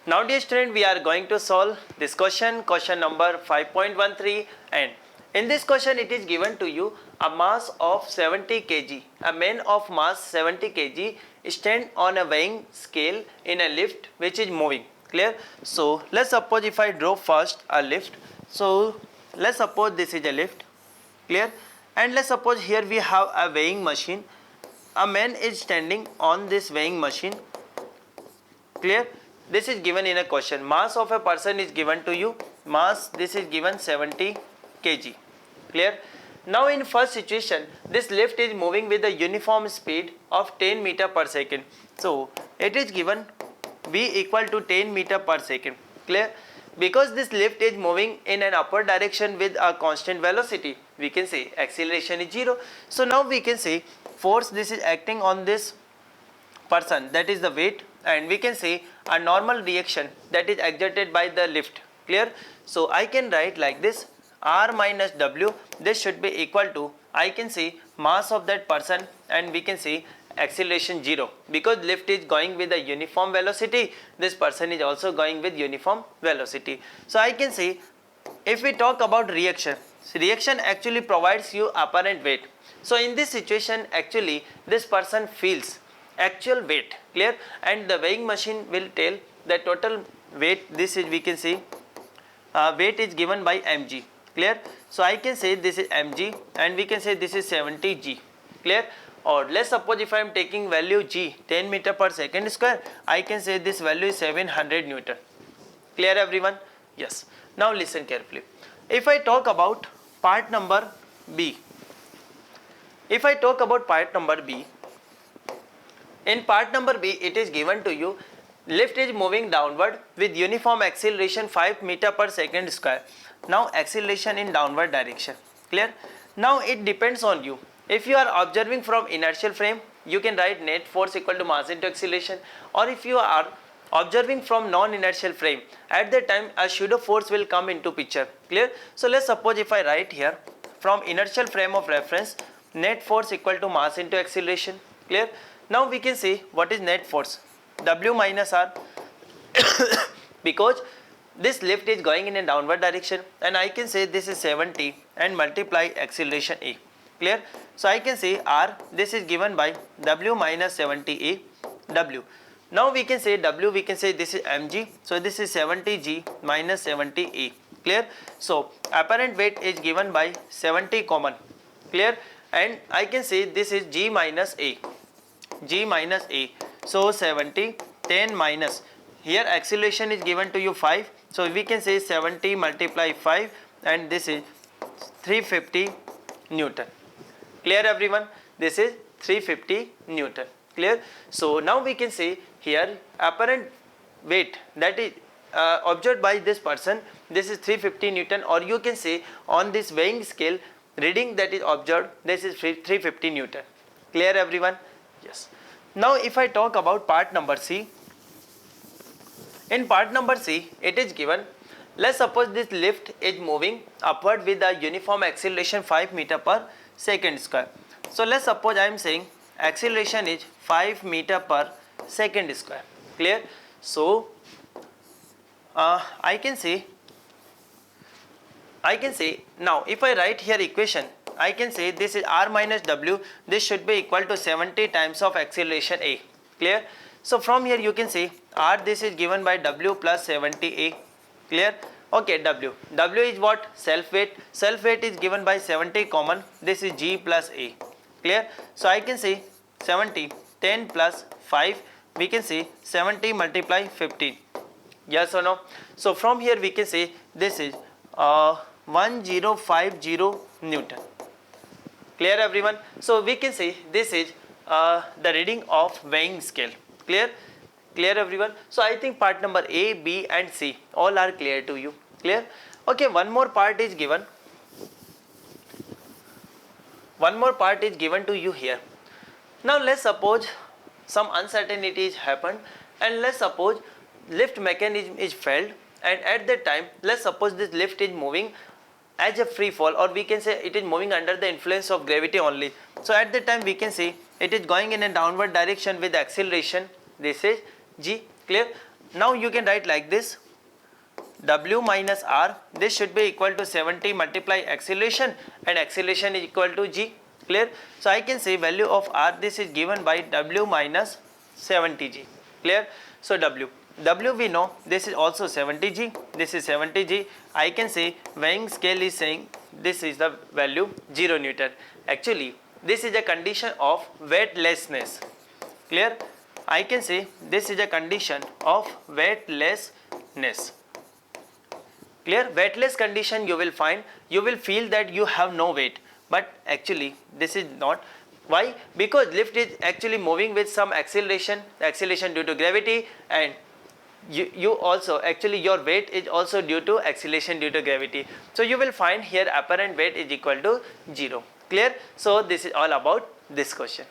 Now dear student, we are going to solve this question number 5.13, and in this question it is given to you a mass of 70 kg. A man of mass 70 kg stand on a weighing scale in a lift which is moving. Clear? So let's suppose if I draw first a lift. So let's suppose this is a lift. Clear? And let's suppose here we have a weighing machine. A man is standing on this weighing machine. Clear? This is given in a question. Mass of a person is given to you. Mass, this is given 70 kg. Clear? Now in first situation, this lift is moving with a uniform speed of 10 meter per second. So it is given V equal to 10 meter per second. Clear? Because this lift is moving in an upward direction with a constant velocity, we can say acceleration is 0. So now we can say force, this is acting on this person, that is the weight, and we can say a normal reaction that is exerted by the lift. Clear? So I can write like this, R minus W, this should be equal to, I can say mass of that person, and we can say acceleration 0, because lift is going with a uniform velocity, this person is also going with uniform velocity. So I can say, if we talk about reaction, reaction actually provides you apparent weight. So in this situation actually this person feels actual weight. Clear? And the weighing machine will tell the total weight, this is we can say weight is given by mg. Clear? So I can say this is mg, and we can say this is 70 g. Clear? Or let's suppose if I am taking value g 10 meter per second square, I can say this value is 700 Newton. Clear everyone? Yes. Now listen carefully. If I talk about part number B, if I talk about part number B, in part number B it is given to you lift is moving downward with uniform acceleration 5 meter per second square. Now acceleration in downward direction. Clear? Now it depends on you. If you are observing from inertial frame, you can write net force equal to mass into acceleration, or if you are observing from non-inertial frame, at that time a pseudo force will come into picture. Clear? So let's suppose if I write here from inertial frame of reference, net force equal to mass into acceleration. Clear? Now we can say what is net force, W minus R, because this lift is going in a downward direction, and I can say this is 70 and multiply acceleration A. Clear? So I can say R, this is given by W minus 70A W. Now we can say W, we can say this is mg, so this is 70g minus 70A. Clear? So apparent weight is given by 70 common. Clear? And I can say this is g minus A, g minus A. So 70, 10 minus, here acceleration is given to you 5, so we can say 70 multiply 5, and this is 350 Newton. Clear everyone? This is 350 Newton. Clear? So now we can say here apparent weight that is observed by this person, this is 350 Newton, or you can say on this weighing scale reading that is observed, this is 350 Newton. Clear everyone? Yes. Now if I talk about part number C, in part number C it is given, let's suppose this lift is moving upward with a uniform acceleration 5 meter per second square. So let's suppose I am saying acceleration is 5 meter per second square. Clear? So I can say now if I write here equation, I can say this is R minus W, this should be equal to 70 times of acceleration A. Clear? So from here you can say R, this is given by W plus 70A. Clear? Okay, W is what? Self weight. Self weight is given by 70 common, this is G plus A. Clear? So I can say 70, 10 plus 5, we can say 70 multiply 15. Yes or no? So from here we can say this is 1050 Newton. Clear everyone? So we can say this is the reading of weighing scale. Clear? Clear everyone? So I think part number A, B and C all are clear to you. Clear? Okay, one more part is given. One more part is given to you here. Now let's suppose some uncertainties happened, and let's suppose lift mechanism is failed, and at that time let's suppose this lift is moving as a free fall, or we can say it is moving under the influence of gravity only. So at that time we can say it is going in a downward direction with acceleration, this is g. Clear? now you can write like this, W minus R, this should be equal to 70 multiply acceleration, and acceleration is equal to G. Clear? So I can say value of R, this is given by W minus 70G. Clear? So W we know, this is also 70G, this is 70G. I can say weighing scale is saying this is the value 0 Newton. Actually this is a condition of weightlessness. Clear? I can say this is a condition of weightlessness. Clear? Weightless condition you will find, you will feel that you have no weight, but actually this is not. Why? Because lift is actually moving with some acceleration due to gravity, and you also actually your weight is also due to acceleration due to gravity. So you will find here apparent weight is equal to 0. Clear? So this is all about this question.